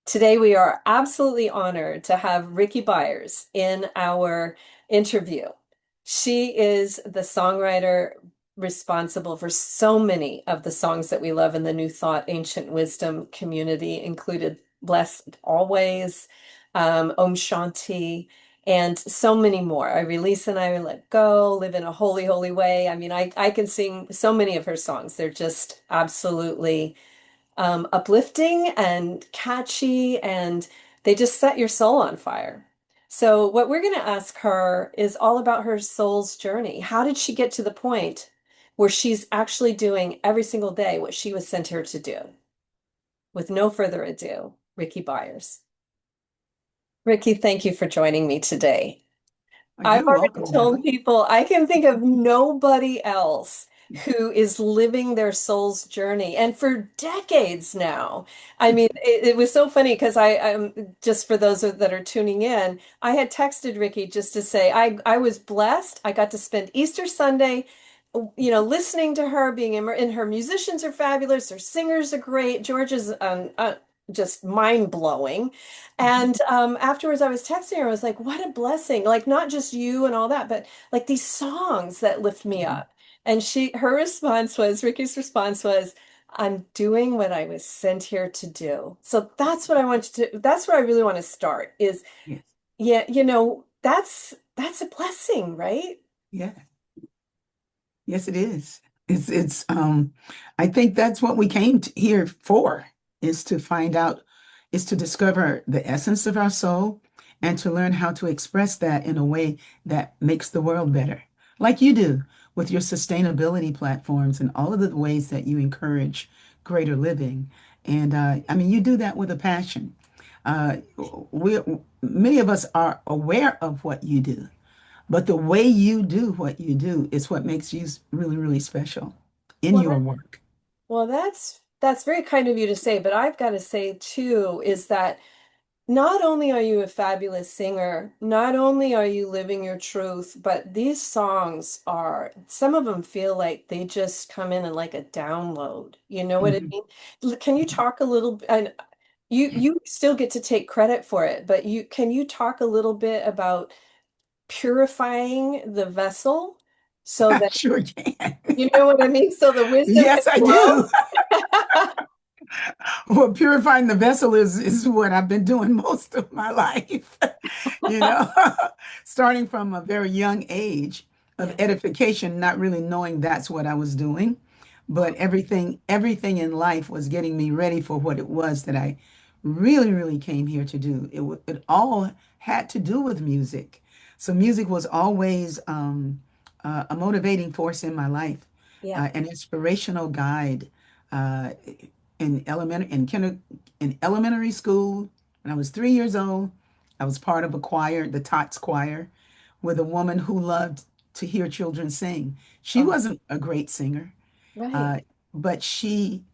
Today, we are absolutely honored to have Rickie Byars in our interview. She is the songwriter responsible for so many of the songs that we love in the New Thought, Ancient Wisdom community, included Blessed Always, Om Shanti, and so many more. I Release and I Let Go, Live in a Holy, Holy Way. I mean, I can sing so many of her songs. They're just absolutely uplifting and catchy, and they just set your soul on fire. So, what we're going to ask her is all about her soul's journey. How did she get to the point where she's actually doing every single day what she was sent here to do? With no further ado, Rickie Byars. Rickie, thank you for joining me today. I've You're already welcome, told Natalie. people I can think of nobody else who is living their soul's journey. And for decades now. I mean, it was so funny because just for those that are tuning in, I had texted Rickie just to say I was blessed. I got to spend Easter Sunday, listening to her, being in her musicians are fabulous. Her singers are great. George is just mind blowing. And afterwards, I was texting her. I was like, "What a blessing! Like not just you and all that, but like these songs that lift me up." And her response was, Rickie's response was, "I'm doing what I was sent here to do." So that's what I want you to. That's where I really want to start. Is Yes, yeah, that's a blessing, right? yeah, yes, it is. It's I think that's what we came here for, is to find out, is to discover the essence of our soul and to learn how to express that in a way that makes the world better. Like you do with your sustainability platforms and all of the ways that you encourage greater living. And I mean, you do that with a passion. Uh, we Many of us are aware of what you do. But the way you do what you do is what makes you really, really special in Well, your work. that's very kind of you to say, but I've got to say too is that not only are you a fabulous singer, not only are you living your truth, but these songs are, some of them feel like they just come in and like a download. You know what I Mhm. mean? Can you talk a little, and you still get to take credit for it, but can you talk a little bit about purifying the vessel so I that, sure can. you know what I mean? So the wisdom can Yes, I flow? do. Well, purifying the vessel is what I've been doing most of my life. You know, starting from a very young age of Yeah. edification, not really knowing that's what I was doing, but everything in life was getting me ready for what it was that I really, really came here to do. It all had to do with music. So music was always a motivating force in my life, Yeah. an inspirational guide. Uh, in elementary school, when I was 3 years old, I was part of a choir, the Tots Choir, with a woman who loved to hear children sing. She Oh, wasn't a great singer, right. uh, but she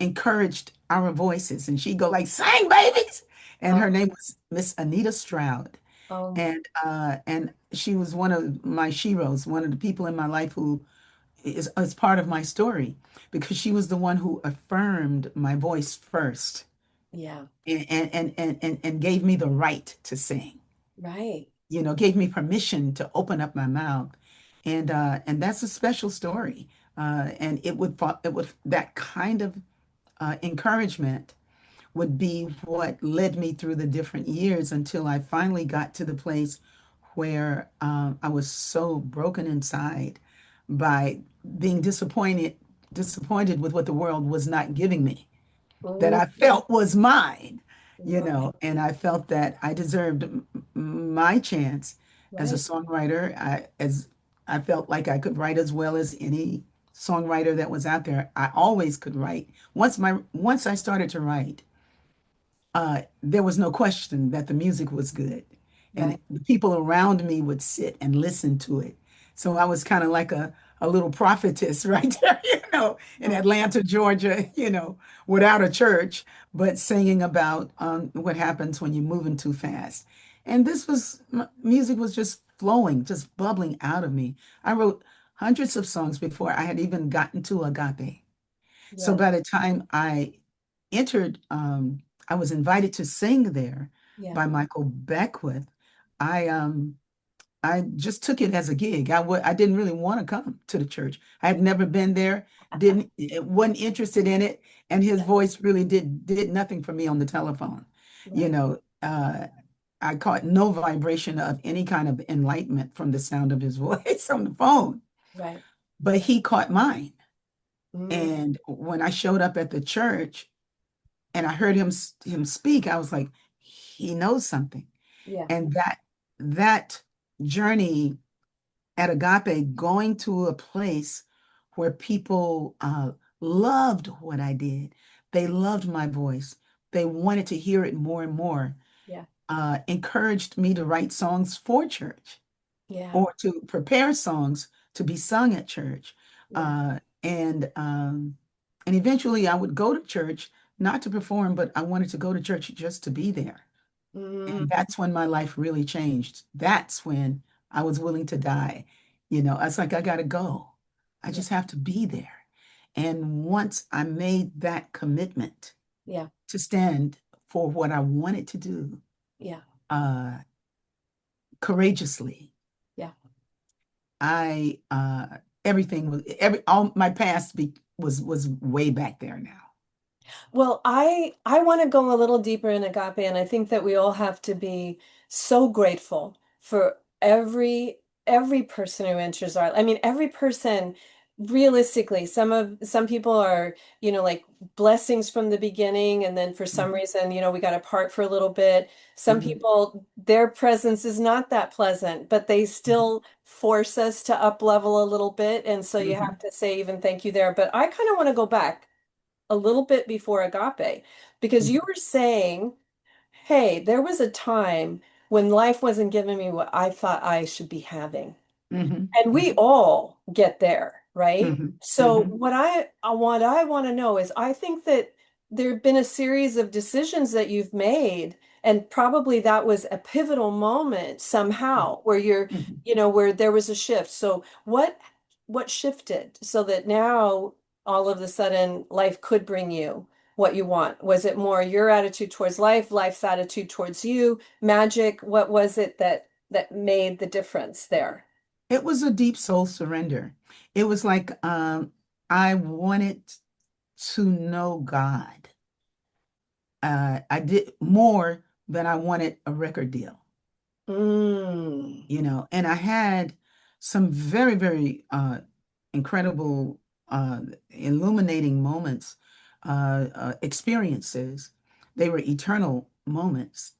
encouraged our voices, and she'd go like, "Sing, babies!" And her Oh, name was Miss Anita Stroud, oh, and she was one of my sheroes, one of the people in my life who is part of my story, because she was the one who affirmed my voice first yeah. and gave me the right to sing, Right. gave me permission to open up my mouth. And that's a special story. And it would that kind of encouragement would be what led me through the different years until I finally got to the place where I was so broken inside by being disappointed with what the world was not giving me, that Oh, I felt was mine, right. and I felt that I deserved my chance as a Right. songwriter. As I felt like I could write as well as any songwriter that was out there. I always could write. Once I started to write, there was no question that the music was good, and Right. the people around me would sit and listen to it. So I was kind of like a little prophetess right there, in Oh, Atlanta, Georgia, without a church, but singing about what happens when you're moving too fast. And music was just flowing, just bubbling out of me. I wrote hundreds of songs before I had even gotten to Agape. So yes. by the time I entered I was invited to sing there Yeah. by Michael Beckwith. I I just took it as a gig. I didn't really want to come to the church. I had never been there, wasn't interested in it, and his voice really did nothing for me on the telephone. You Right. know, I caught no vibration of any kind of enlightenment from the sound of his voice on the phone, Right. but he caught mine. Mm, And when I showed up at the church and I heard him speak, I was like, he knows something. yeah. And that journey at Agape, going to a place where people loved what I did. They loved my voice. They wanted to hear it more and more. Yeah. Encouraged me to write songs for church Yeah. or to prepare songs to be sung at church. Yeah. And eventually I would go to church, not to perform, but I wanted to go to church just to be there. Mm, And that's when my life really changed. That's when I was willing to die. I was like, I gotta go. I yeah. just have to be there. And once I made that commitment Yeah. to stand for what I wanted to do, Yeah. uh, courageously, Yeah. I everything was every all my past was way back there now. Well, I want to go a little deeper in agape, and I think that we all have to be so grateful for every person who enters our, I mean, every person realistically, some people are, like blessings from the beginning, and then for some Mhm, reason, we got apart for a little bit. Some mhm, people, their presence is not that pleasant, but they mhm, still force us to up level a little bit. And so you have mhm, to say even thank you there. But I kind of want to go back a little bit before agape because you mhm, were saying, hey, there was a time when life wasn't giving me what I thought I should be having. mhm, And we mhm, all get there, right? mhm, So mhm, what I want to know is I think that there have been a series of decisions that you've made, and probably that was a pivotal moment somehow where mhm. where there was a shift. So what shifted so that now all of a sudden life could bring you what you want? Was it more your attitude towards life, life's attitude towards you, magic? What was it that made the difference there? It was a deep soul surrender. It was like I wanted to know God. I did more than I wanted a record deal. Mm. And I had some very, very incredible, illuminating moments, experiences. They were eternal moments.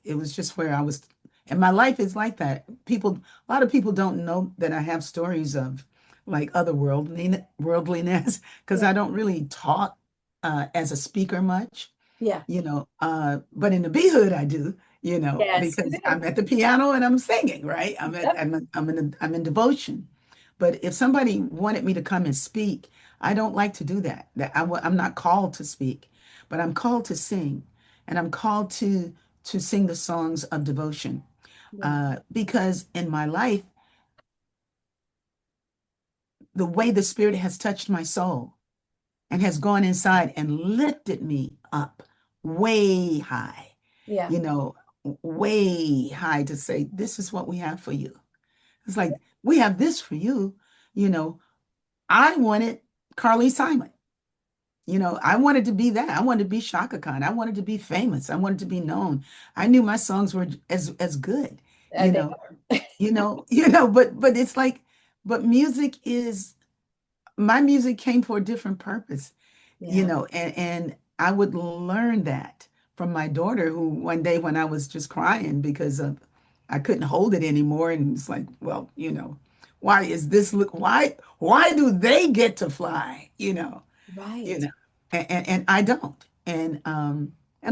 It was just where I was, and my life is like that. A lot of people don't know that I have stories of like worldliness, because Yeah. I don't really talk as a speaker much Yeah. but in the B hood I do, Yes, you because do. I'm at the piano and I'm singing, right? Yep. I'm in devotion. But if somebody wanted me to come and speak, I don't like to do that. I'm not called to speak, but I'm called to sing, and I'm called to sing the songs of devotion. Yeah. Because in my life, the way the Spirit has touched my soul and has gone inside and lifted me up way high, Yeah. you know, way high to say, this is what we have for you. It's like, we have this for you. You know, I wanted Carly Simon. I wanted to be that. I wanted to be Shaka Khan. I wanted to be famous. I wanted to be known. I knew my songs were as good, you They know, are. but it's like, but my music came for a different purpose. Yeah. And I would learn that from my daughter, who one day when I was just crying because I couldn't hold it anymore, and it's like, well, why is this look why do they get to fly? You Right. know, and I don't. And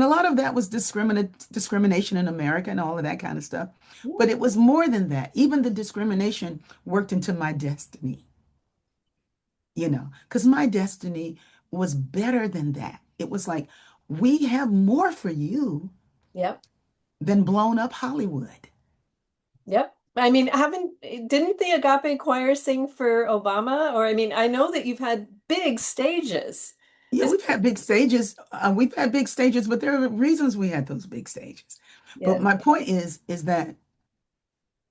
a lot of that was discrimination in America and all of that kind of stuff. Yeah. But it was more than that. Even the discrimination worked into my destiny, because my destiny was better than that. It was like, we have more for you Yep. than blown up Hollywood. Yep. I mean, didn't the Agape Choir sing for Obama? Or I mean, I know that you've had big stages. Yeah, This, we've had big stages. We've had big stages, but there are reasons we had those big stages. But yes, my point is that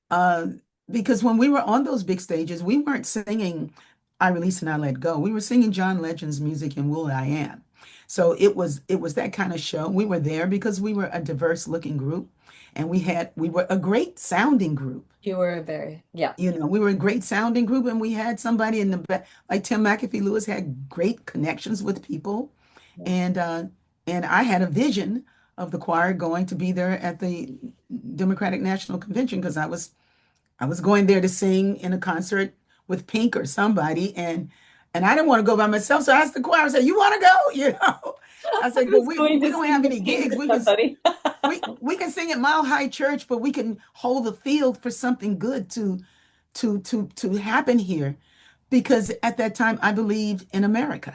uh, because when we were on those big stages, we weren't singing "I Release and I Let Go." We were singing John Legend's music and Will.I.Am. So it was that kind of show. We were there because we were a diverse looking group, and we were a great sounding group. you were very, yeah, We were a great sounding group, and we had somebody in the back, like Tim McAfee Lewis had great connections with people. yeah. And I had a vision of the choir going to be there at the Democratic National Convention because I was going there to sing in a concert with Pink or somebody, and I didn't want to go by myself. So I asked the choir, I said, "You want to go?" I I said, "Well, was we going we to don't sing have with any Pink gigs. or somebody. We can sing at Mile High Church, but we can hold the field for something good to happen here." Because at that time I believed in America,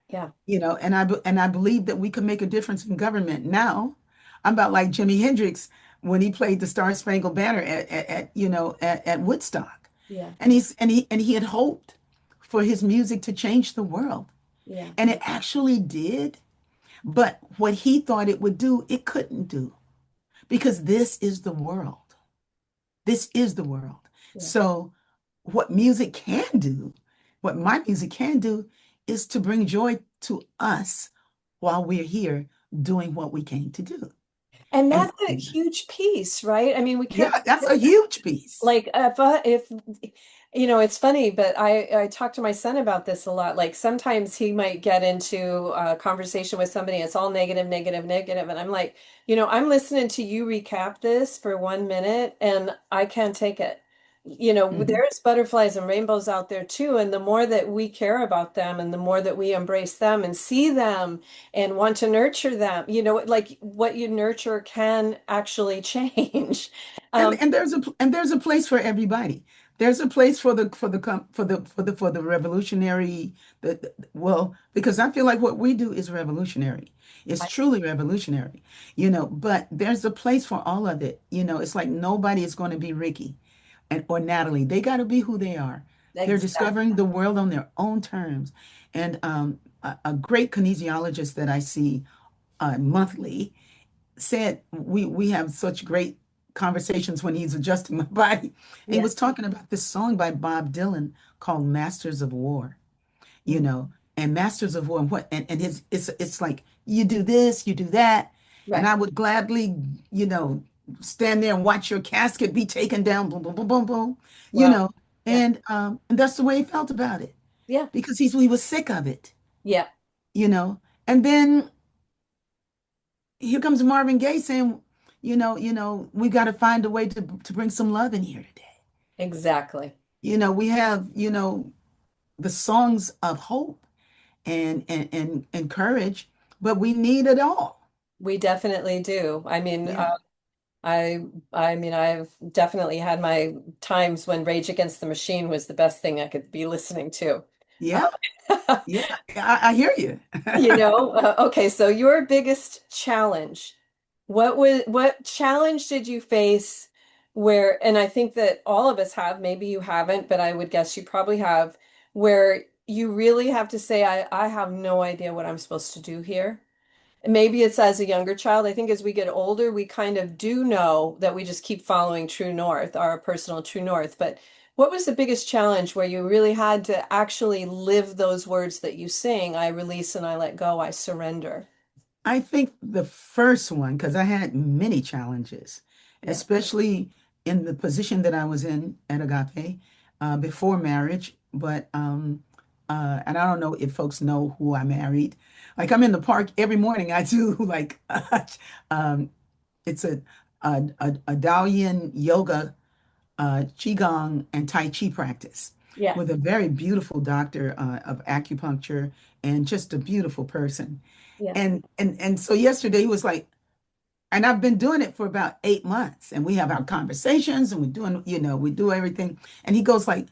Yeah, and I believe that we could make a difference in government. Now, I'm about like Jimi Hendrix when he played the Star Spangled Banner at Woodstock, yeah, and he had hoped for his music to change the world, yeah, and it actually did. But what he thought it would do, it couldn't do because this is the world. This is the world. yeah. So, what music can do, what my music can do, is to bring joy to us while we're here doing what we came to do. And And that's a huge piece, right? I mean, we can't yeah, that's a huge piece. like if it's funny, but I talk to my son about this a lot. Like sometimes he might get into a conversation with somebody, it's all negative, negative, negative, and I'm like, I'm listening to you recap this for 1 minute, and I can't take it. Mhm. There's butterflies and rainbows out there too, and the more that we care about them, and the more that we embrace them and see them and want to nurture them, like what you nurture can actually change. And Um, there's a place for everybody. There's a place for the revolutionary. Well, because I feel like what we do is revolutionary. It's truly revolutionary, But there's a place for all of it. It's like nobody is going to be Rickie or Natalie. They got to be who they are. They're Exactly. discovering the world on their own terms. And a great kinesiologist that I see monthly said we have such great conversations when he's adjusting my body. And he Yeah. was talking about this song by Bob Dylan called Masters of War, you Mm. know, and Masters of War and his it's like you do this, you do that, and Right. I would gladly, you know, stand there and watch your casket be taken down, boom, boom, boom, boom, boom, you Wow. know, Yeah. and that's the way he felt about it Yeah. because he was sick of it, Yeah. you know. And then here comes Marvin Gaye saying, we got to find a way to bring some love in here today. Exactly. We have, the songs of hope and courage, but we need it all. We definitely do. I mean, Yeah. I've definitely had my times when Rage Against the Machine was the best thing I could be listening to. Yeah. Yeah. I hear you. Okay, so your biggest challenge, what challenge did you face where, and I think that all of us have, maybe you haven't, but I would guess you probably have, where you really have to say, I have no idea what I'm supposed to do here. And maybe it's as a younger child. I think as we get older, we kind of do know that we just keep following true north, our personal true north. But what was the biggest challenge where you really had to actually live those words that you sing? I release and I let go, I surrender. I think the first one, because I had many challenges, Yeah. especially in the position that I was in at Agape before marriage. And I don't know if folks know who I married. Like I'm in the park every morning. I do like um, it's a Dalian yoga, qigong, and Tai Chi practice Yeah. with a very beautiful doctor of acupuncture and just a beautiful person. Yeah. And so yesterday he was like, and I've been doing it for about 8 months, and we have our conversations, and we're doing, we do everything. And he goes like,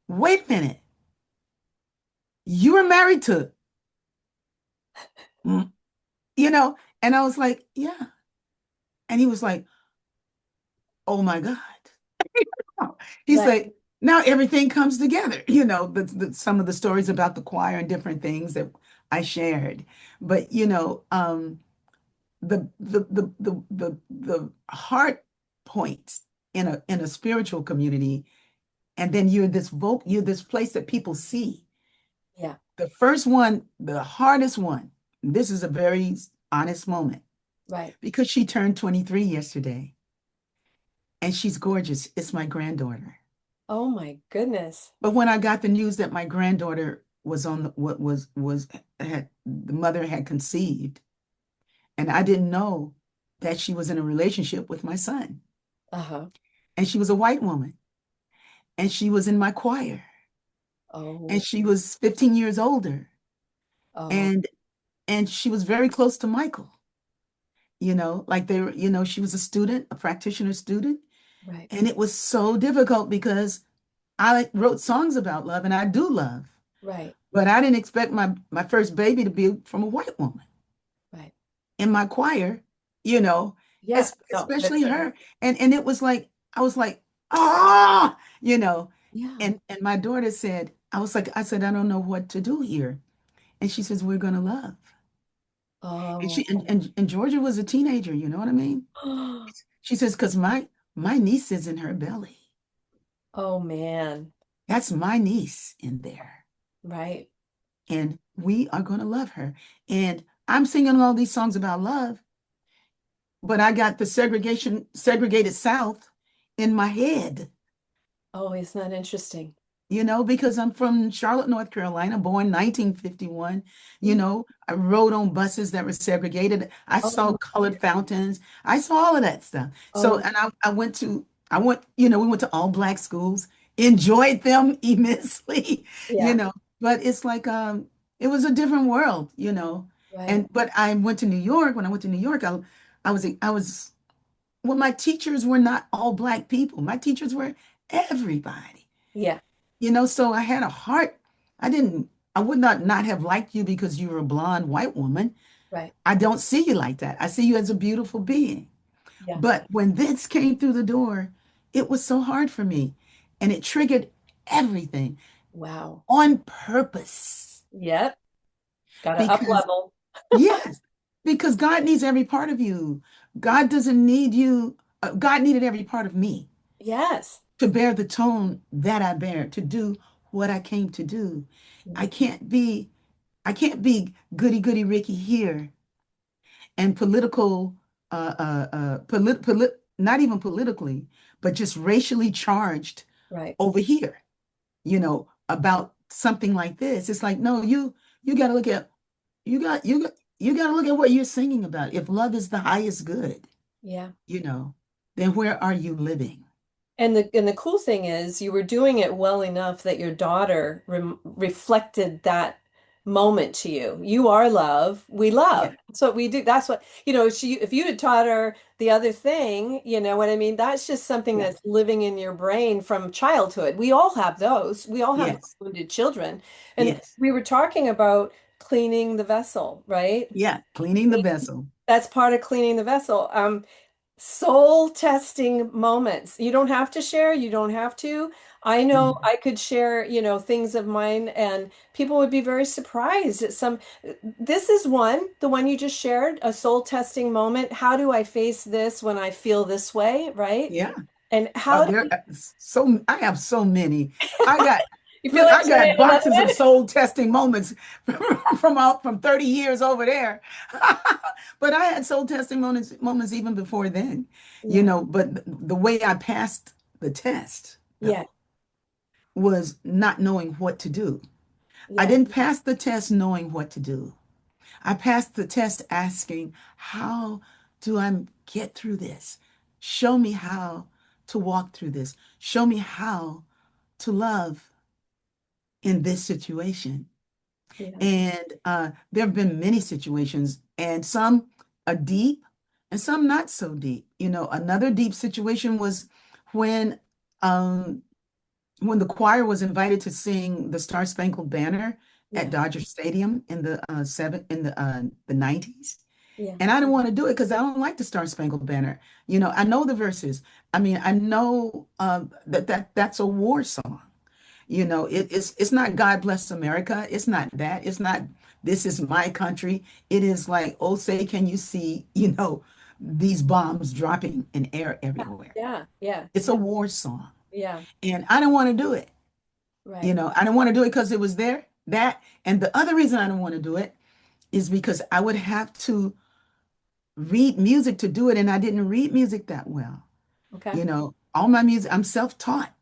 "Wait a minute, you were married to, mm," And I was like, "Yeah." And he was like, "Oh my God." He Right. said, now everything comes together, some of the stories about the choir and different things that I shared. But the heart points in a spiritual community, and then you're this place that people see. Yeah, The first one, the hardest one, this is a very honest moment right. because she turned 23 yesterday and she's gorgeous. It's my granddaughter. Oh my goodness. But when I got the news that my granddaughter was on what was had the mother had conceived, and I didn't know that she was in a relationship with my son, Uh-huh. and she was a white woman, and she was in my choir, and Oh, she was 15 years older, oh, and she was very close to Michael. Like they were, she was a student, a practitioner student, right, and it was so difficult because I wrote songs about love, and I do love. right, But I didn't expect my first baby to be from a white woman right. in my choir, you know, Yeah, no, especially that's a, her. And it was like I was like, ah, yeah. and my daughter said, I said, I don't know what to do here. And she says, we're gonna love. And Oh, and Georgia was a teenager, you know what I mean? She says, because my niece is in her belly. oh man, That's my niece in there. right. And we are gonna love her. And I'm singing all these songs about love, but I got the segregated South in my head, Oh, isn't that interesting? because I'm from Charlotte, North Carolina, born 1951. Mm. I rode on buses that were segregated. I Oh saw my colored goodness. fountains. I saw all of that stuff. So, Oh, and we went to all black schools, enjoyed them immensely, you yeah, know, but it's like, it was a different world, right. but I went to New York. When I went to New York, I was well, my teachers were not all black people. My teachers were everybody. Yeah, So I had a heart. I would not have liked you because you were a blonde white woman. right. I don't see you like that. I see you as a beautiful being. Yeah. But when this came through the door, it was so hard for me. And it triggered everything Wow. on purpose. Yep. Got to up Because, level. yes, because God needs every part of you. God doesn't need you. God needed every part of me Yes. to bear the tone that I bear, to do what I came to do. I Mm. can't be, I can't be goody goody Ricky here and not even politically, but just racially charged Right. over here, about something like this. It's like, no, you got to look at, you got to look at what you're singing about. If love is the highest good, Yeah. you know, then where are you living? And the cool thing is you were doing it well enough that your daughter reflected that moment to you. You are love. We Yeah, love. That's what we do. That's what, if you had taught her the other thing, you know what I mean? That's just something yeah, that's living in your brain from childhood. We all have those. We all have yes, wounded children. And yes. we were talking about cleaning the vessel, right? Yeah, cleaning the vessel. That's part of cleaning the vessel. Soul testing moments. You don't have to share, you don't have to. I know Mhm. I could share, things of mine and people would be very surprised at some. This is one, the one you just shared, a soul testing moment. How do I face this when I feel this way, right? Yeah. And how do I have so many. I got you feel Look, like I sharing got another boxes one? of soul testing moments from 30 years over there. But I had soul testing moments even before then, Yeah, but the way I passed the test yeah, though was not knowing what to do. I yeah, didn't pass the test knowing what to do. I passed the test asking, how do I get through this? Show me how to walk through this. Show me how to love in this situation. yeah, And there have been many situations, and some are deep and some not so deep. Another deep situation was when um, when the choir was invited to sing the Star Spangled Banner at yeah, Dodger Stadium in the 90s. Yeah. And I didn't want to do it because I don't like the Star Spangled Banner. I know the verses. I mean, I know that's a war song. It's not God bless America. It's not that. It's not this is my country. It is like, oh, say, can you see, these bombs dropping in air everywhere. Yeah. Yeah. It's a Yeah. war song. Yeah. And I didn't want to do it. Right. I didn't want to do it because it was there, that. And the other reason I didn't want to do it is because I would have to read music to do it. And I didn't read music that well. Okay. All my music, I'm self-taught.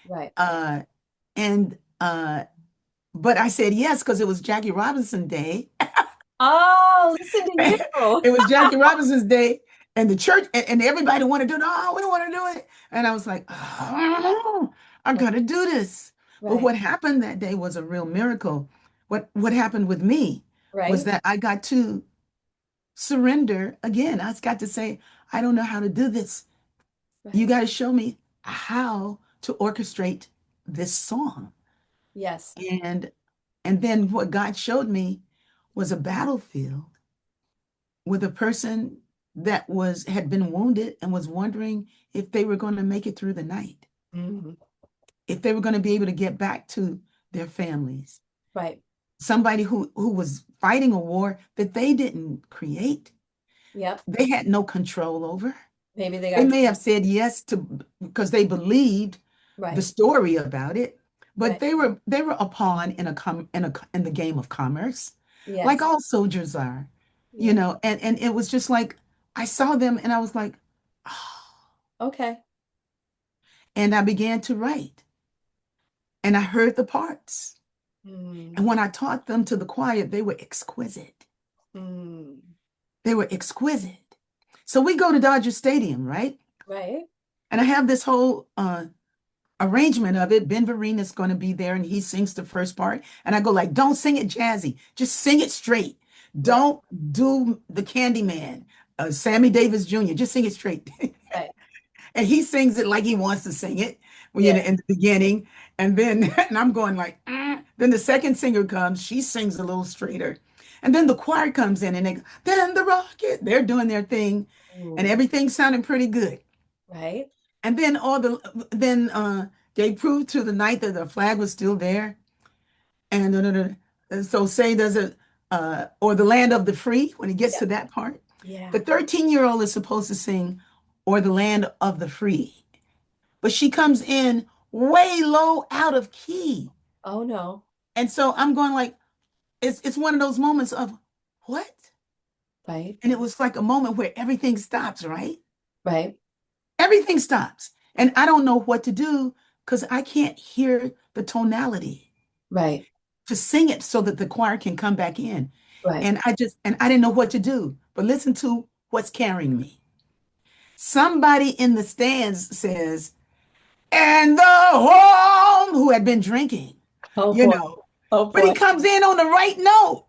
Right. Uh, and but I said yes because it was Jackie Robinson Day. Oh, listen to you. It was Jackie Robinson's day, and the church and everybody wanted to do it. Oh, we don't want to do it. And I was like, oh, I Right. gotta do this. But Right. what happened that day was a real miracle. What happened with me was Right. that I got to surrender again. I got to say, I don't know how to do this. You Right. got to show me how to orchestrate this song. Yes. And and then what God showed me was a battlefield with a person that was had been wounded and was wondering if they were going to make it through the night, Mhm. if they were going to be able to get back to their families. Right. Somebody who was fighting a war that they didn't create, Yep. they had no control over. Maybe they They got may have said yes to because they believed the right. story about it, but Right. they were a pawn in the game of commerce, like Yes. all soldiers are, Yeah. and it was just like I saw them and I was like, oh, Okay. and I began to write and I heard the parts. And Mm. when I taught them to the choir, they were exquisite. Mm. They were exquisite. So we go to Dodger Stadium, right? Right. And I have this whole arrangement of it. Ben Vereen is going to be there and he sings the first part. And I go like, don't sing it jazzy. Just sing it straight. Right. Don't do the Candyman, Sammy Davis Jr. Just sing it straight. Right. And he sings it like he wants to sing it, well, Yeah. in the beginning. And then, and I'm going like, then the second singer comes, she sings a little straighter. And then the choir comes in and they go, then the rocket, they're doing their thing. And Ooh. everything sounded pretty good. Right. And they proved to the night that the flag was still there. And so say does it or the land of the free when it gets Yeah. to that part. The Yeah. 13-year-old is supposed to sing or the land of the free. But she comes in way low out of key. Oh no. And so I'm going like, it's one of those moments of what? Right. And it was like a moment where everything stops, right? Right. Everything stops. And I don't know what to do because I can't hear the tonality Right. to sing it so that the choir can come back in. Right. And I didn't know what to do. But listen to what's carrying me. Somebody in the stands says, and the home who had been drinking, Oh you boy. know, Oh but he boy. comes in on the right note.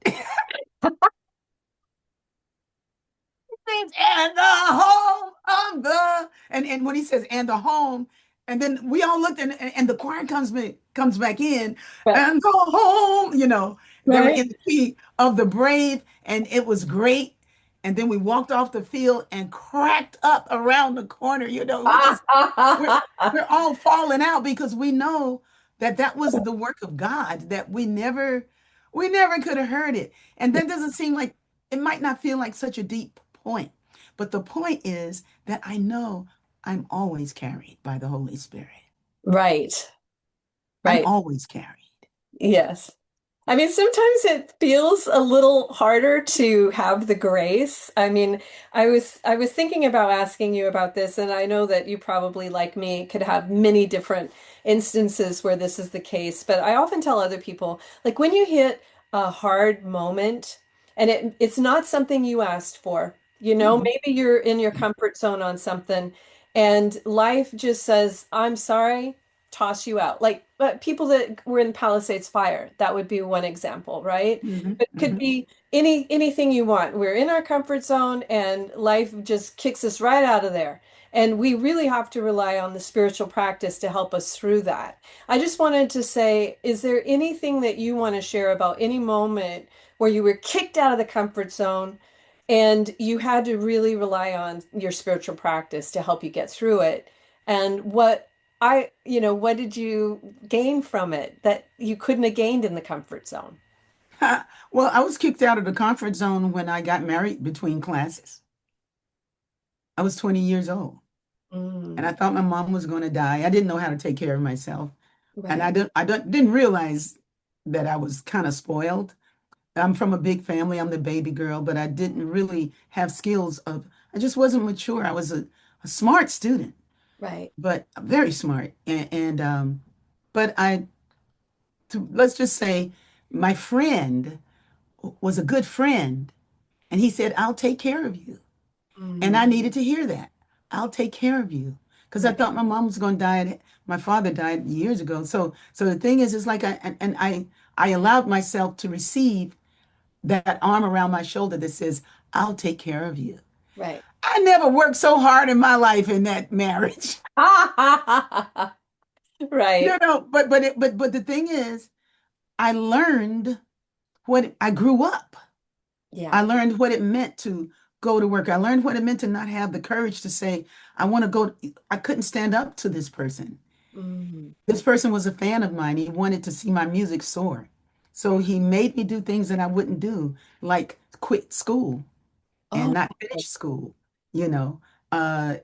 And the home of the and when he says and the home, and then we all looked and the choir comes back in Right. and the home, they were Right. in the key of the brave, and it was great. And then we walked off the field and cracked up around the corner. We're, we're all falling out because we know that that was the work of God, that we never could have heard it. And that doesn't seem like it might not feel like such a deep point. But the point is that I know I'm always carried by the Holy Spirit. Right. I'm Right. always carried. Yes. I mean, sometimes it feels a little harder to have the grace. I mean, I was thinking about asking you about this, and I know that you probably, like me, could have many different instances where this is the case. But I often tell other people, like when you hit a hard moment and it's not something you asked for, Mhm. maybe you're in your comfort zone on something and life just says, I'm sorry, toss you out. Like people that were in Palisades Fire, that would be one example, right? Mhm. It could Mhm. be anything you want. We're in our comfort zone and life just kicks us right out of there. And we really have to rely on the spiritual practice to help us through that. I just wanted to say, is there anything that you want to share about any moment where you were kicked out of the comfort zone And you had to really rely on your spiritual practice to help you get through it. And what did you gain from it that you couldn't have gained in the comfort zone? Well, I was kicked out of the comfort zone when I got married between classes. I was 20 years old, and I Mm, thought my mom was going to die. I didn't know how to take care of myself, and right, didn't realize that I was kind of spoiled. I'm from a big family. I'm the baby girl, but I didn't really have skills of, I just wasn't mature. I was a smart student, right. but very smart. But let's just say my friend was a good friend, and he said, I'll take care of you. And Mm, I needed to hear that. I'll take care of you. Because I right, thought my mom was going to die. My father died years ago. So the thing is, it's like I allowed myself to receive that arm around my shoulder that says, I'll take care of you. right. I never worked so hard in my life in that marriage. Right. But the thing is, I learned I grew up. Yeah. I learned what it meant to go to work. I learned what it meant to not have the courage to say, I want to go. I couldn't stand up to this person. Mm, This person was a fan of mine. He wanted to see my music soar. So he made me do things that I wouldn't do, like quit school and oh, not finish school, you know.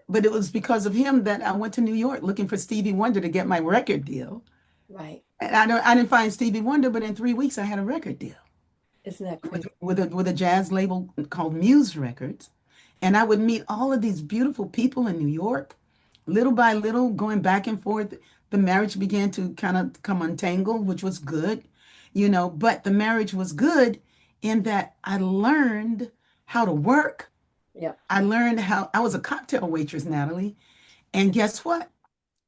But it was because of him that I went to New York looking for Stevie Wonder to get my record deal. right. And I didn't find Stevie Wonder, but in 3 weeks I had a record deal Isn't that crazy? with a jazz label called Muse Records. And I would meet all of these beautiful people in New York, little by little, going back and forth. The marriage began to kind of come untangled, which was good, but the marriage was good in that I learned how to work. Yeah. I learned how I was a cocktail waitress, Natalie. And guess what?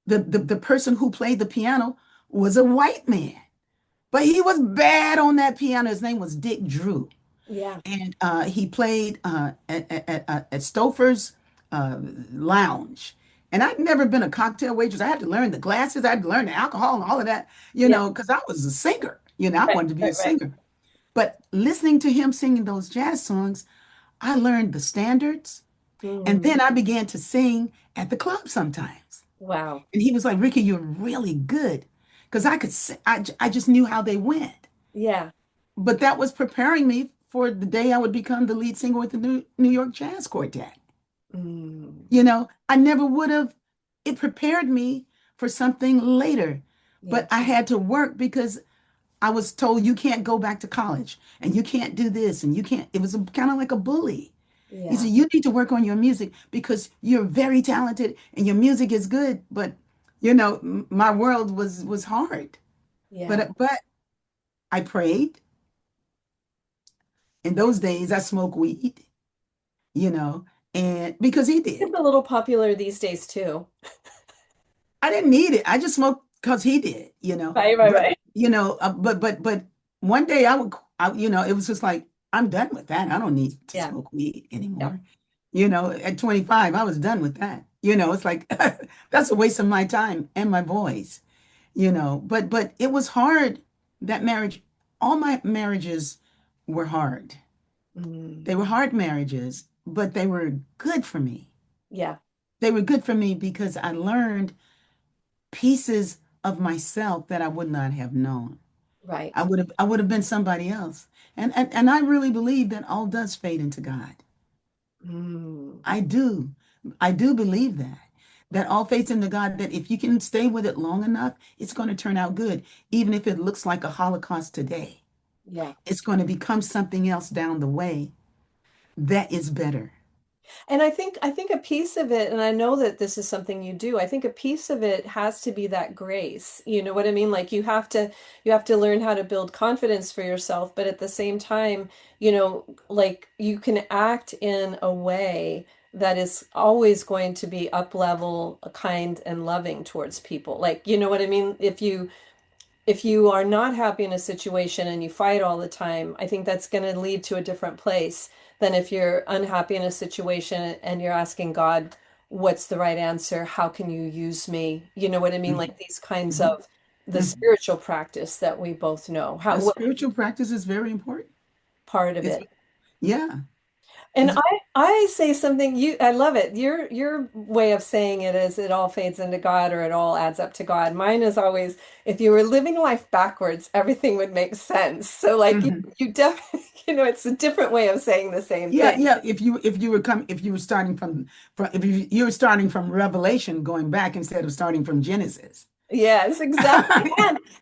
The person who played the piano was a white man, but he was bad on that piano. His name was Dick Drew. Yeah. And he played at Stouffer's uh, Lounge. And I'd never been a cocktail waitress. I had to learn the glasses, I had to learn the alcohol and all of that, Yeah. because I was a singer. I Right. wanted to be a Right. Right. singer. But listening to him singing those jazz songs, I learned the standards. And Mm, then I began to sing at the club sometimes. wow. And he was like, Rickie, you're really good. Because I could sing, I just knew how they went. Yeah. But that was preparing me for the day I would become the lead singer with the New York Jazz Quartet. Mm, I never would have, it prepared me for something later. yeah. But I had to work because I was told you can't go back to college and you can't do this and you can't. It was kind of like a bully. He Yeah. said, you need to work on your music because you're very talented and your music is good. But, my world was hard. Yeah. But I prayed. In those days, I smoked weed, you know, and because he It's did. a little popular these days too. I didn't need it. I just smoked because he did. Right. Right. But Right. but one day it was just like I'm done with that. I don't need to Yeah. smoke weed Yeah. anymore. At 25, I was done with that. It's like that's a waste of my time and my voice. But it was hard. That marriage, all my marriages were hard. Mm, They were hard marriages, but they were good for me. yeah. They were good for me because I learned pieces of myself that I would not have known. Right. I would have been somebody else. And I really believe that all does fade into God. Mm, I do. I do believe that. That all fades into God, that if you can stay with it long enough, it's going to turn out good. Even if it looks like a Holocaust today, yeah. it's going to become something else down the way that is better. And I think a piece of it, and I know that this is something you do, I think a piece of it has to be that grace. You know what I mean? Like you have to learn how to build confidence for yourself, but at the same time, like you can act in a way that is always going to be up level, kind and loving towards people. Like, you know what I mean? If you are not happy in a situation and you fight all the time, I think that's going to lead to a different place than if you're unhappy in a situation and you're asking God, what's the right answer? How can you use me? You know what I mean? Mhm, Like these kinds mhm, of the mhm. spiritual practice that we both know. The What spiritual practice is very important. part of It's it? yeah. And I say something I love it. Your way of saying it is it all fades into God or it all adds up to God. Mine is always if you were living life backwards, everything would make sense. So like Mhm. you definitely, it's a different way of saying the same Yeah, thing. yeah. If you were starting from if you were starting from Revelation going back instead of starting from Genesis. Yes, exactly.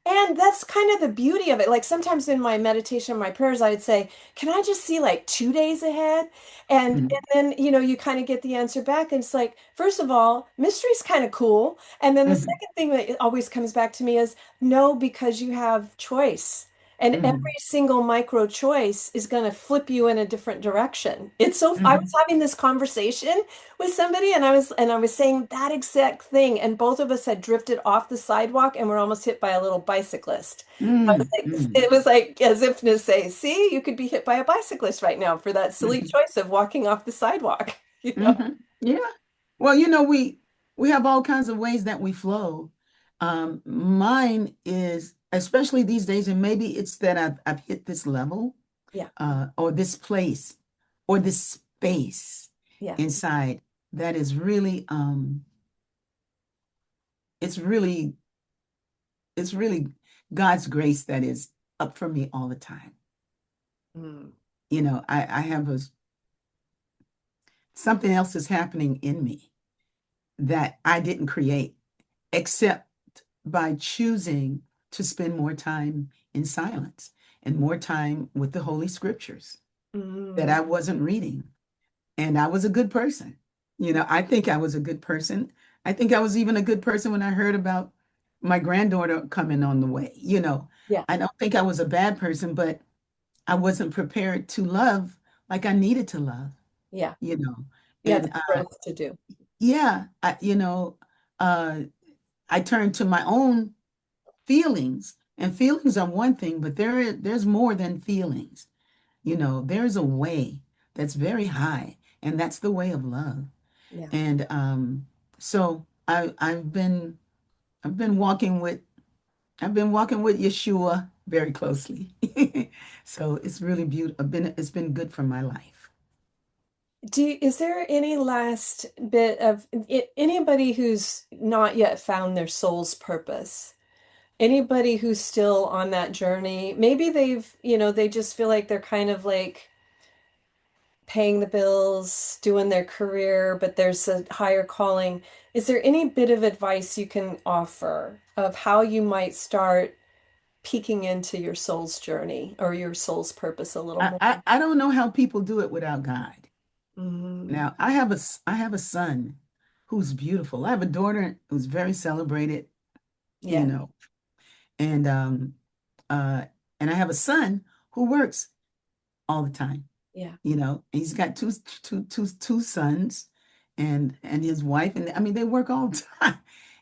And that's kind of the beauty of it. Like sometimes in my meditation, my prayers, I would say, "Can I just see like 2 days ahead?" And Mhm. then, you kind of get the answer back. And it's like, first of all, mystery's kind of cool. And then the Mhm. second thing that always comes back to me is no, because you have choice. And every Mhm. single micro choice is going to flip you in a different direction. I was Mhm. having this conversation with somebody and I was saying that exact thing and both of us had drifted off the sidewalk and were almost hit by a little bicyclist. I was Mhm. like, Mhm. it was like as if to say, see, you could be hit by a bicyclist right now for that silly Mhm. choice of walking off the sidewalk. You know? Mhm. Yeah. Well, we have all kinds of ways that we flow. Mine is, especially these days, and maybe it's that I've hit this level, Yeah, or this place, or this space yeah. inside that is really, it's really, it's really God's grace that is up for me all the time. Mm. I have something else is happening in me that I didn't create, except by choosing to spend more time in silence and more time with the Holy Scriptures that Mm. I wasn't reading. And I was a good person. I think I was a good person. I think I was even a good person when I heard about my granddaughter coming on the way. Yeah, I don't think I was a bad person, but I wasn't prepared to love like I needed to love, yeah. you know. You have And the growth to do. yeah, uh, I turned to my own feelings, and feelings are one thing, but there's more than feelings. There's a way that's very high, and that's the way of love. Yeah. And so I've been walking with Yeshua very closely. So it's really beautiful. It's been good for my life. Is there any last bit of anybody who's not yet found their soul's purpose? Anybody who's still on that journey, maybe they just feel like they're kind of like paying the bills, doing their career, but there's a higher calling. Is there any bit of advice you can offer of how you might start peeking into your soul's journey or your soul's purpose a little more? I don't know how people do it without God. Mm, Now, I have a son who's beautiful. I have a daughter who's very celebrated, you yeah, know, and uh and I have a son who works all the time, yeah, and he's got two sons and his wife, and I mean they work all the time.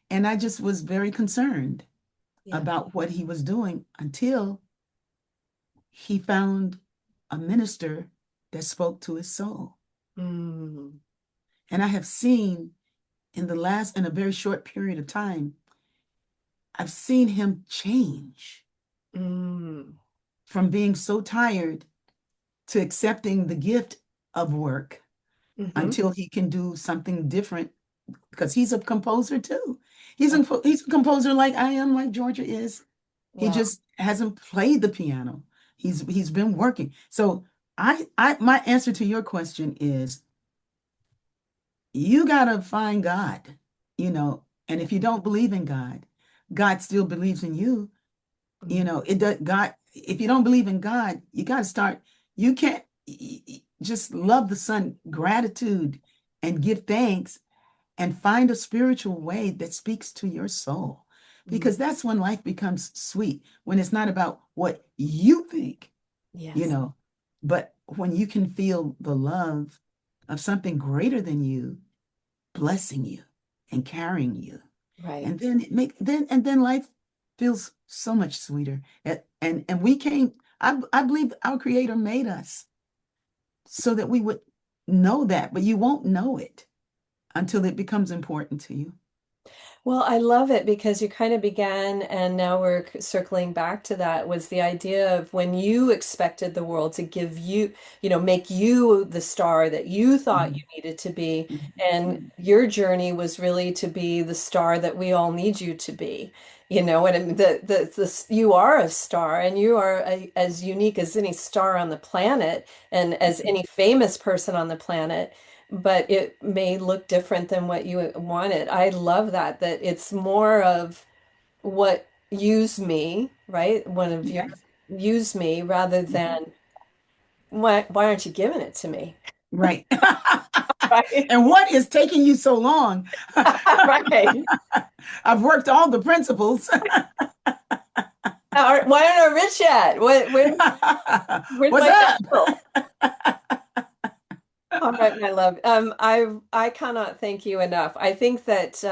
And I just was very concerned yeah. about what he was doing until he found a minister that spoke to his soul. Mm, And I have seen in a very short period of time, I've seen him change mm, from being so tired to accepting the gift of work mm-hmm. until he can do something different because he's a composer too. Oh, He's a composer like I am, like Georgia is. He wow. just hasn't played the piano. He's been working. So my answer to your question is you gotta find God, and Yeah. if you don't believe in God, God still believes in you. Mm, It does. God, if you don't believe in God, you got to start. You can't just love the Son, gratitude, and give thanks, and find a spiritual way that speaks to your soul, mm, because that's when life becomes sweet. When it's not about what you think, you yes. know, but when you can feel the love of something greater than you blessing you and carrying you, Right. and then life feels so much sweeter. And we came, I believe our creator made us so that we would know that, but you won't know it until it becomes important to you. Well, I love it because you kind of began, and now we're circling back to that, was the idea of when you expected the world to give you, make you the star that you thought you Mhm, needed to be. mhm, And mhm. your journey was really to be the star that we all need you to be. And I mean, you are a star, and you are as unique as any star on the planet and as any famous person on the planet, but it may look different than what you wanted. I love that it's more of what use me, right? One of your Yes. use me rather Mhm. than why aren't you giving it to me? Right. Right. And what is taking you so long? Right. I've worked all the principles. Why aren't I rich yet? Where's What's my up? pencil? All right, my love. I cannot thank you enough. I think that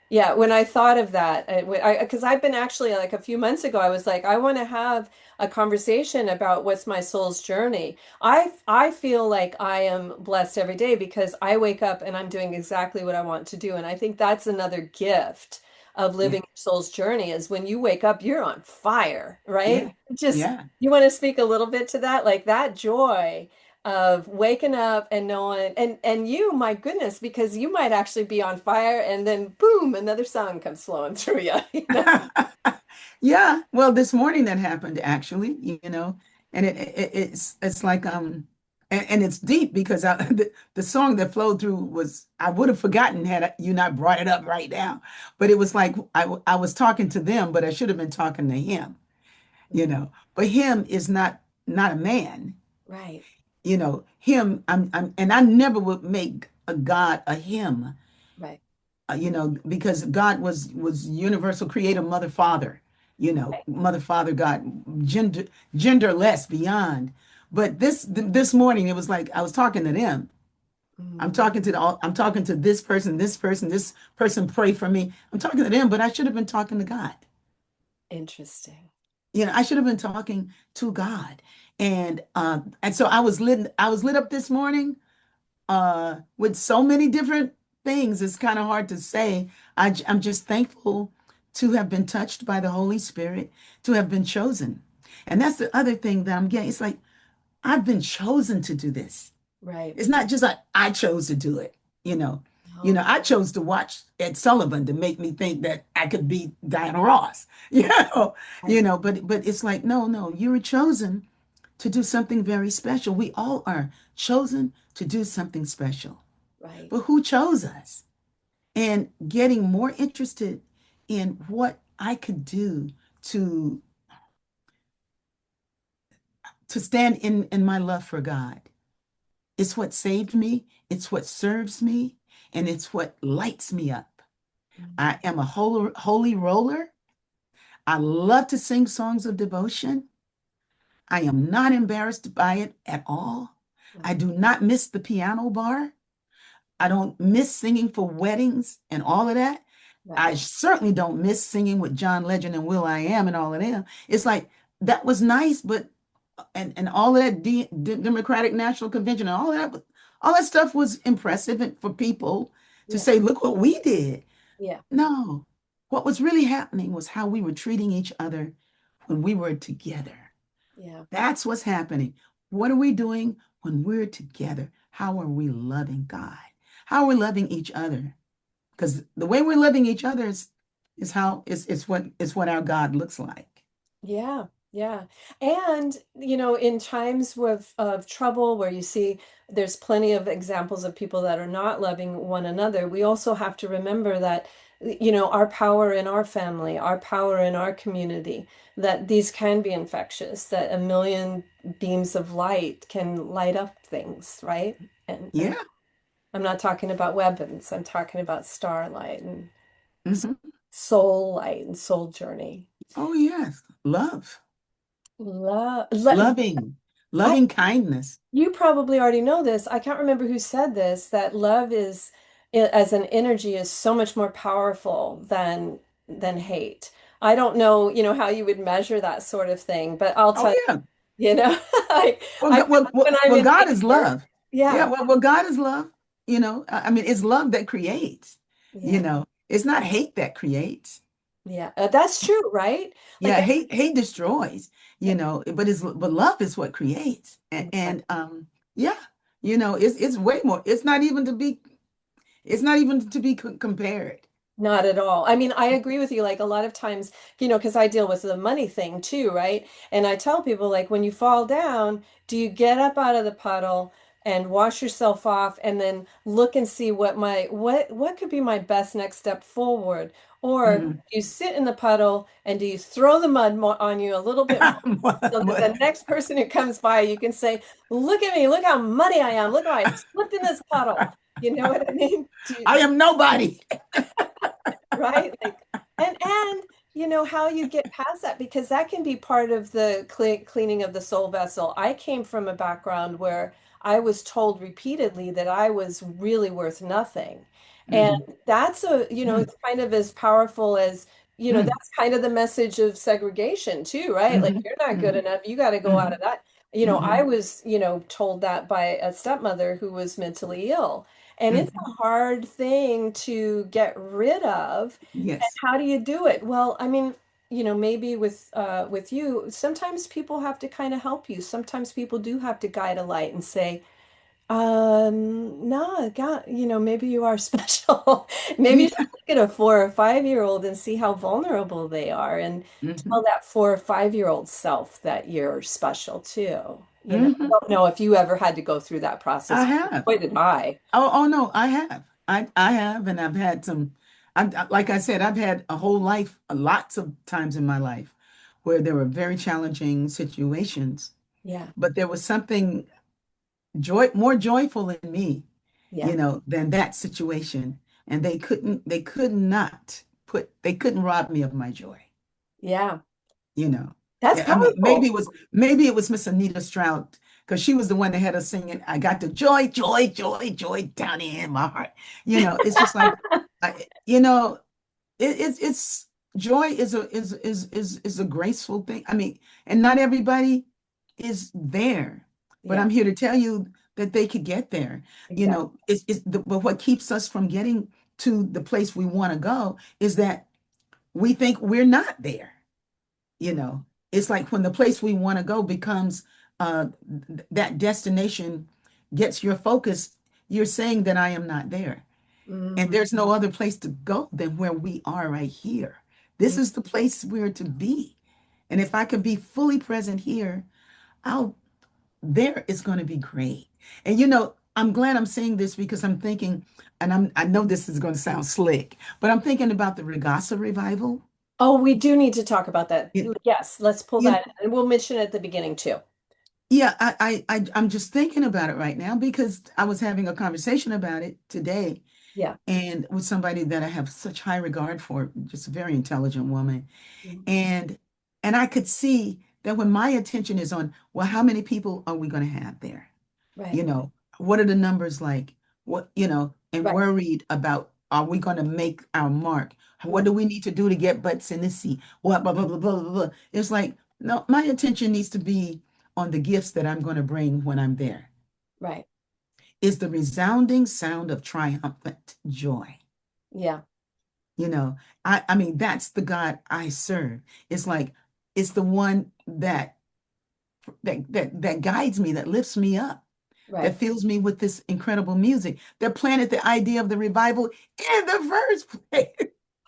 yeah, when I thought of that, because I've been actually like a few months ago, I was like, I want to have a conversation about what's my soul's journey. I feel like I am blessed every day because I wake up and I'm doing exactly what I want to do, and I think that's another gift of Yeah, living your soul's journey is when you wake up, you're on fire, right? yeah, Just yeah. you want to speak a little bit to that, like that joy of waking up and knowing and you, my goodness, because you might actually be on fire and then boom, another song comes flowing through you, you know. Yeah, well, this morning that happened actually, and it's like and it's deep because the song that flowed through was I would have forgotten had you not brought it up right now, but it was like I was talking to them, but I should have been talking to him, Mhm. But him is not a man, Right, Him and I never would make a God a him, right, because God was universal creator, mother, father, right. mother, father, God, genderless beyond. But this morning it was like I was talking to them. Mm, I'm talking to this person pray for me. I'm talking to them, but I should have been talking to God. interesting. I should have been talking to God. And so I was lit up this morning with so many different things. It's kind of hard to say. I'm just thankful to have been touched by the Holy Spirit, to have been chosen. And that's the other thing that I'm getting. It's like I've been chosen to do this. Right. It's not just like I chose to do it, you know. Oh, I chose to watch Ed Sullivan to make me think that I could be Diana Ross, right, but it's like, no, no, you were chosen to do something very special. We all are chosen to do something special. right. But who chose us? And getting more interested in what I could do to stand in my love for God. It's what saved me, it's what serves me, and it's what lights me up. Mm, I am a holy roller. I love to sing songs of devotion. I am not embarrassed by it at all. I right, do not miss the piano bar. I don't miss singing for weddings and all of that. I right. certainly don't miss singing with John Legend and Will.I.Am and all of them. It's like that was nice, but and all of that Democratic National Convention and all that stuff was impressive for people to Yeah, say, look what we did. yeah, No, what was really happening was how we were treating each other when we were together. yeah, That's what's happening. What are we doing when we're together? How are we loving God? How are we loving each other? Because the way we're loving each other is how is what our God looks like. yeah, yeah. And, in times of trouble where you see there's plenty of examples of people that are not loving one another, we also have to remember that, our power in our family, our power in our community, that these can be infectious, that a million beams of light can light up things, right? And Yeah. I'm not talking about weapons, I'm talking about starlight and Mhm. soul light and soul journey. Oh yes. Love. Love, Loving. I, Loving kindness. you probably already know this. I can't remember who said this, that love is, as an energy, is so much more powerful than hate. I don't know, how you would measure that sort of thing, but I'll Oh tell yeah. you, like Well, I feel like when I'm in God is danger, love. Yeah, yeah, well, God is love. I mean, it's love that creates, you yeah, know. It's not hate that creates. Yeah, that's true, right? Like, Yeah, hate destroys, but love is what creates. right. Yeah, it's way more. It's not even to be compared. Not at all. I mean, I agree with you. Like a lot of times, because I deal with the money thing too, right? And I tell people, like, when you fall down, do you get up out of the puddle and wash yourself off and then look and see what could be my best next step forward? Or Mhm. you sit in the puddle and do you throw the mud more on you a little bit more so that the But next person who comes by, you can say, look at me, look how muddy I am, look how I slipped in this puddle. You know what I mean? I am nobody. Right? Like, and how you get past that because that can be part of the cleaning of the soul vessel. I came from a background where I was told repeatedly that I was really worth nothing. And Mhm. that's Mm, it's kind of as powerful as, mm, that's kind of the message of segregation too, right? Like mhm, you're not good mhm, enough. You got to go out of mhm, that. I mhm. was, told that by a stepmother who was mentally ill. And it's Mhm. a hard thing to get rid of. And Yes. how do you do it? Well, I mean, maybe with you, sometimes people have to kind of help you. Sometimes people do have to guide a light and say, no, God, maybe you are special. Maybe you should look at a 4 or 5-year-old and see how vulnerable they are and tell Mhm. that 4 or 5-year-old self that you're special too. I Mhm. don't know if you ever had to go through that I process. have. Boy, did I. Oh no, I have. I have, and I've had some. Like I said, I've had a whole life, lots of times in my life, where there were very challenging situations, Yeah, but there was something more joyful in me, yeah, than that situation, and they couldn't rob me of my joy. yeah. you know. That's Yeah, I mean, powerful. maybe it was Miss Anita Stroud because she was the one that had us singing, I got the joy, joy, joy, joy down in my heart. It's just like I, you know, it's joy is a graceful thing. I mean, and not everybody is there, but Yeah, I'm here to tell you that they could get there. exactly. But what keeps us from getting to the place we want to go is that we think we're not there you know it's like when the place we want to go becomes that destination gets your focus, you're saying that I am not there, and Mm, there's no other place to go than where we are right here. This mm. is the place we're to be, and if I can be fully present here, I'll there is going to be great. And I'm glad I'm saying this because I'm thinking, and I know this is going to sound slick, but I'm thinking about the RIGASA revival. Oh, we do need to talk about that. you, Yes, let's pull you that in. And we'll mention it at the beginning too. Yeah, I'm just thinking about it right now because I was having a conversation about it today Yeah. and with somebody that I have such high regard for, just a very intelligent woman. Mm. And I could see that when my attention is on, well, how many people are we going to have there? Right. You know, what are the numbers like? And Right. worried about, are we going to make our mark? What Mm. do we need to do to get butts in the seat? What, blah, blah, blah, blah, blah, blah. It's like, no, my attention needs to be on the gifts that I'm going to bring when I'm there. Right. Is the resounding sound of triumphant joy. Yeah. You know, I mean, that's the God I serve. It's like, it's the one that guides me, that lifts me up, that Right. fills me with this incredible music, that planted the idea of the revival in the first place.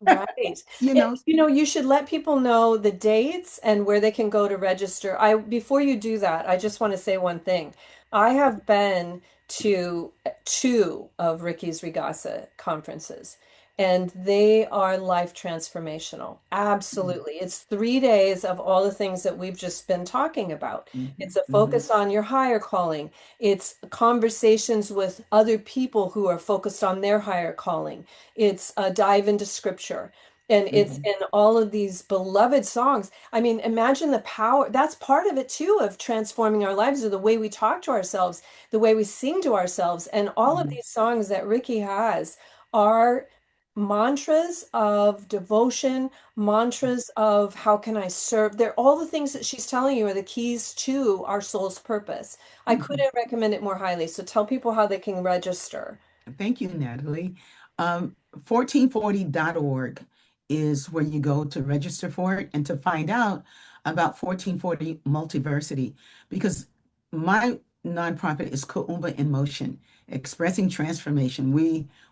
Right. you know. You should let people know the dates and where they can go to register. Before you do that, I just want to say one thing. I have been to two of Rickie's Regasa conferences, and they are life transformational. Absolutely. It's 3 days of all the things that we've just been talking about. It's Mhm, a mhm, focus on your higher calling. It's conversations with other people who are focused on their higher calling. It's a dive into scripture. And it's mhm, in all of these beloved songs. I mean, imagine the power. That's part of it too, of transforming our lives, or the way we talk to ourselves, the way we sing to ourselves. And all of mhm, these songs that Rickie has are mantras of devotion, mantras of how can I serve. They're all the things that she's telling you are the keys to our soul's purpose. I mhm. couldn't recommend it more highly. So tell people how they can register. Thank you, Natalie. 1440.org is where you go to register for it and to find out about 1440 Multiversity, because my nonprofit is Kuumba in Motion, expressing transformation.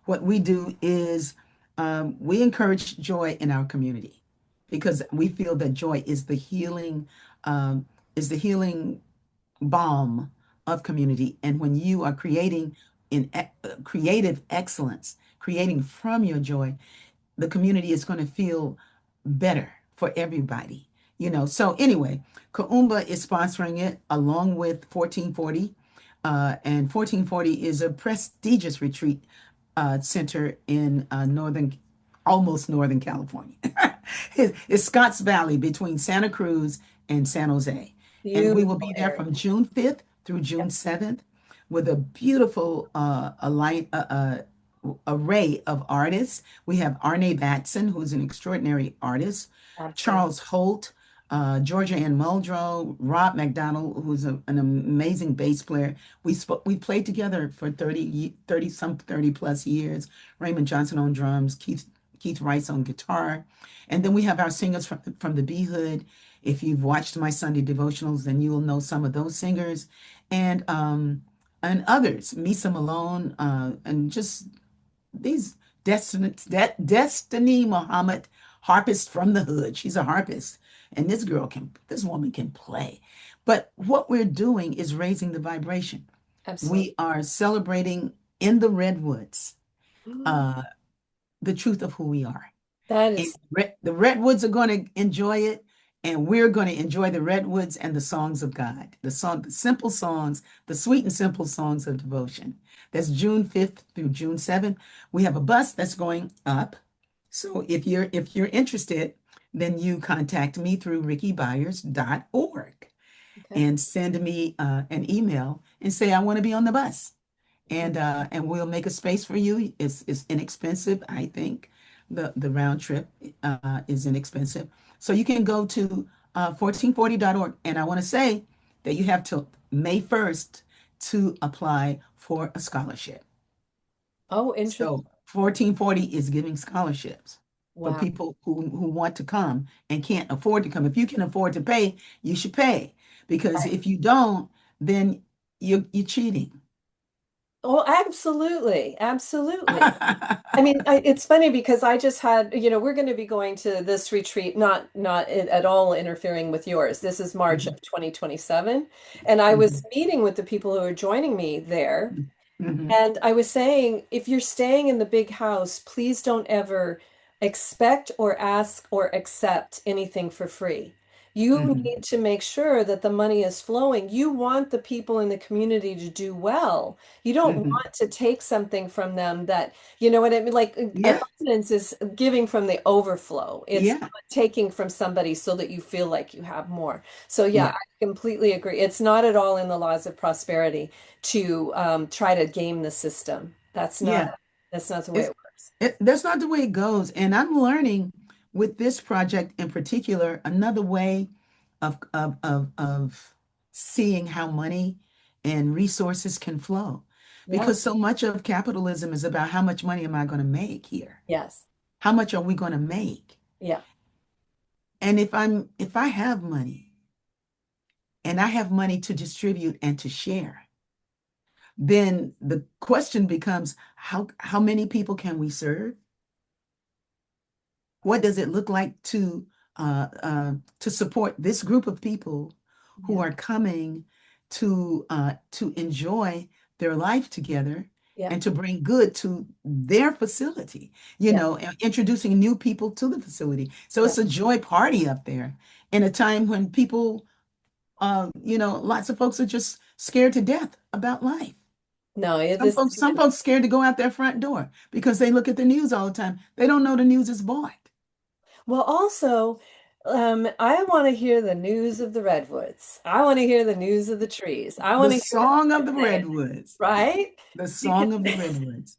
What we do is we encourage joy in our community because we feel that joy um, is the healing balm of community. And when you are creating creative excellence, creating from your joy, the community is going to feel better for everybody. So anyway, Kaumba is sponsoring it along with 1440. And 1440 is a prestigious retreat center in almost Northern California. It's Scotts Valley between Santa Cruz and San Jose. And we will Beautiful be there area. from June 5th through Yeah, June 7th with a beautiful array of artists. We have Arne Batson, who's an extraordinary artist, absolutely. Charles Holt, Georgia Ann Muldrow, Rob McDonald, who's an amazing bass player. We played together for 30 plus years. Raymond Johnson on drums, Keith Rice on guitar. And then we have our singers from the B Hood. If you've watched my Sunday devotionals, then you will know some of those singers. And others, Misa Malone, and just these Destiny Muhammad, harpist from the hood. She's a harpist, and this woman can play. But what we're doing is raising the vibration. Absolutely. We are celebrating in the redwoods uh, the truth of who we are. That And is, the redwoods are going to enjoy it, and we're going to enjoy the redwoods and the songs of God, the simple songs, the sweet and simple songs of devotion. That's June 5th through June 7th. We have a bus that's going up. So if you're interested, then you contact me through rickiebyars.org okay. and send me an email and say I want to be on the bus, and we'll make a space for you. It's inexpensive, I think. The round trip is inexpensive. So you can go to 1440.org. And I want to say that you have till May 1st to apply for a scholarship. Oh, interesting. So 1440 is giving scholarships for Wow. people who want to come and can't afford to come. If you can afford to pay, you should pay. Because Right. if you don't, then you're cheating. Oh, absolutely. Absolutely. I mean, it's funny because I just had, we're going to be going to this retreat, not at all interfering with yours. This is March Mhm, of 2027, and I was mhm, meeting with the people who are joining me there. mhm, mhm, And I was saying, if you're staying in the big house, please don't ever expect or ask or accept anything for free. You mhm, need to make sure that the money is flowing. You want the people in the community to do well. You don't mhm. want to take something from them that, you know what I mean? Like Yeah, abundance is giving from the overflow. It's yeah, not taking from somebody so that you feel like you have more. So yeah, yeah, I completely agree. It's not at all in the laws of prosperity to try to game the system. yeah. That's not the way It's it works. that's not the way it goes. And I'm learning with this project in particular another way of seeing how money and resources can flow. Yeah. Because so much of capitalism is about how much money am I going to make here? Yes. How much are we going to make? Yeah. And if I have money and I have money to distribute and to share, then the question becomes how many people can we serve? What does it look like to support this group of people who Yeah. are coming to enjoy their life together Yeah. and to bring good to their facility, Yeah. and introducing new people to the facility. So Yeah. it's a joy party up there in a time when people, lots of folks are just scared to death about life. No, Some this folks, is some folks scared to go out their front door because they look at the news all the time. They don't know the news is bought. well, also, I want to hear the news of the redwoods. I want to hear the news of the trees. I The want to hear what song of they're the saying, redwoods, right? the Because song of the redwoods,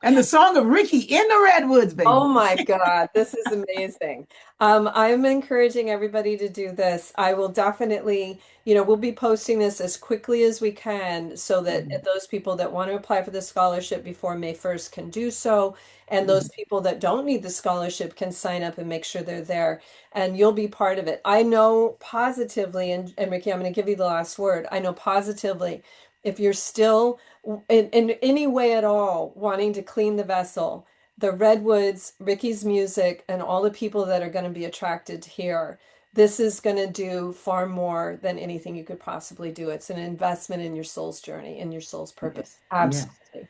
and the song of Rickie in the redwoods, oh baby. my God, this is amazing. I'm encouraging everybody to do this. I will definitely, we'll be posting this as quickly as we can so that Mhm. those people that want to apply for the scholarship before May 1st can do so. And those Mhm. people that don't need the scholarship can sign up and make sure they're there. And you'll be part of it. I know positively, and Rickie, I'm going to give you the last word. I know positively if you're still in any way at all wanting to clean the vessel, the redwoods, Rickie's music, and all the people that are going to be attracted here, this is going to do far more than anything you could possibly do. It's an investment in your soul's journey and your soul's purpose. Yes, Absolutely.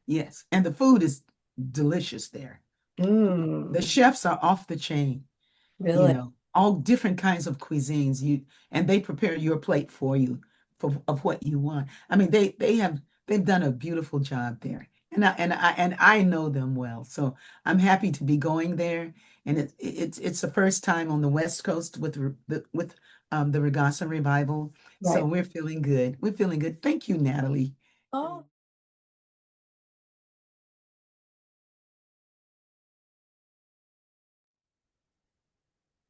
yes. And the food is delicious there. The Mm, chefs are off the chain, really? all different kinds of cuisines. And they prepare your plate for you of what you want. I mean, they've done a beautiful job there. And I know them well. So I'm happy to be going there. And it's the first time on the West Coast with the RIGASA Revival. So Right. we're feeling good. We're feeling good. Thank you, Natalie. Oh,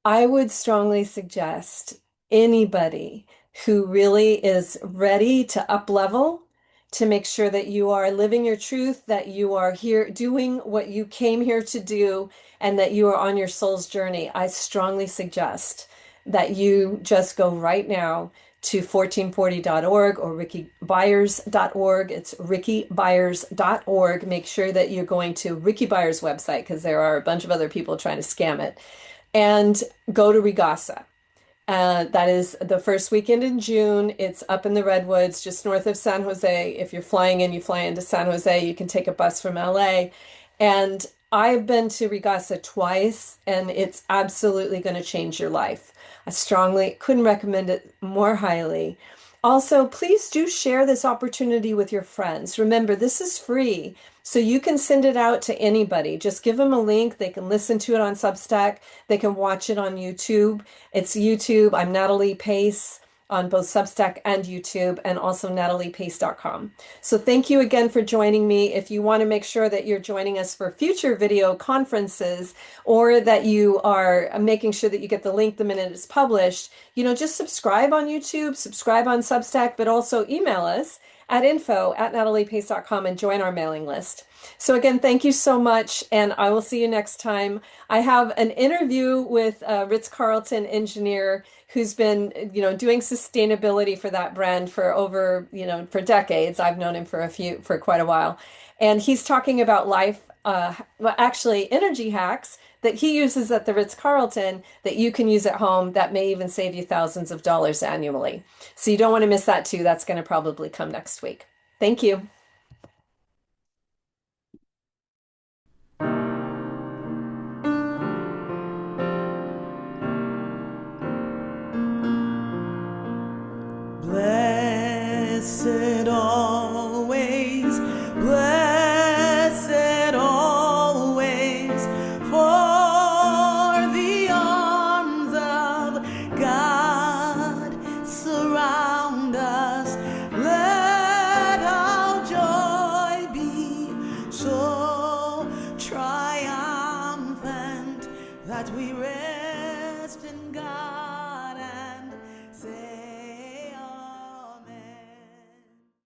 I would strongly suggest anybody who really is ready to up level, to make sure that you are living your truth, that you are here doing what you came here to do, and that you are on your soul's journey. I strongly suggest that you just go right now to 1440.org or rickiebyars.org. It's rickiebyars.org. Make sure that you're going to Rickie Byars' website because there are a bunch of other people trying to scam it, and go to RIGASA. That is the first weekend in June. It's up in the Redwoods, just north of San Jose. If you're flying in, you fly into San Jose. You can take a bus from LA. And I've been to RIGASA twice, and it's absolutely going to change your life. I strongly couldn't recommend it more highly. Also, please do share this opportunity with your friends. Remember, this is free, so you can send it out to anybody. Just give them a link. They can listen to it on Substack. They can watch it on YouTube. It's YouTube. I'm Natalie Pace on both Substack and YouTube, and also nataliepace.com. So thank you again for joining me. If you want to make sure that you're joining us for future video conferences, or that you are making sure that you get the link the minute it's published, just subscribe on YouTube, subscribe on Substack, but also email us at info@nataliepace.com and join our mailing list. So again, thank you so much, and I will see you next time. I have an interview with a Ritz-Carlton engineer who's been, doing sustainability for that brand for over, for decades. I've known him for quite a while. And he's talking about well, actually energy hacks that he uses at the Ritz-Carlton that you can use at home that may even save you thousands of dollars annually. So you don't want to miss that too. That's going to probably come next week. Thank you. Blessed always, blessed always, for the arms of God surround us. Let our joy be so triumphant that we reign.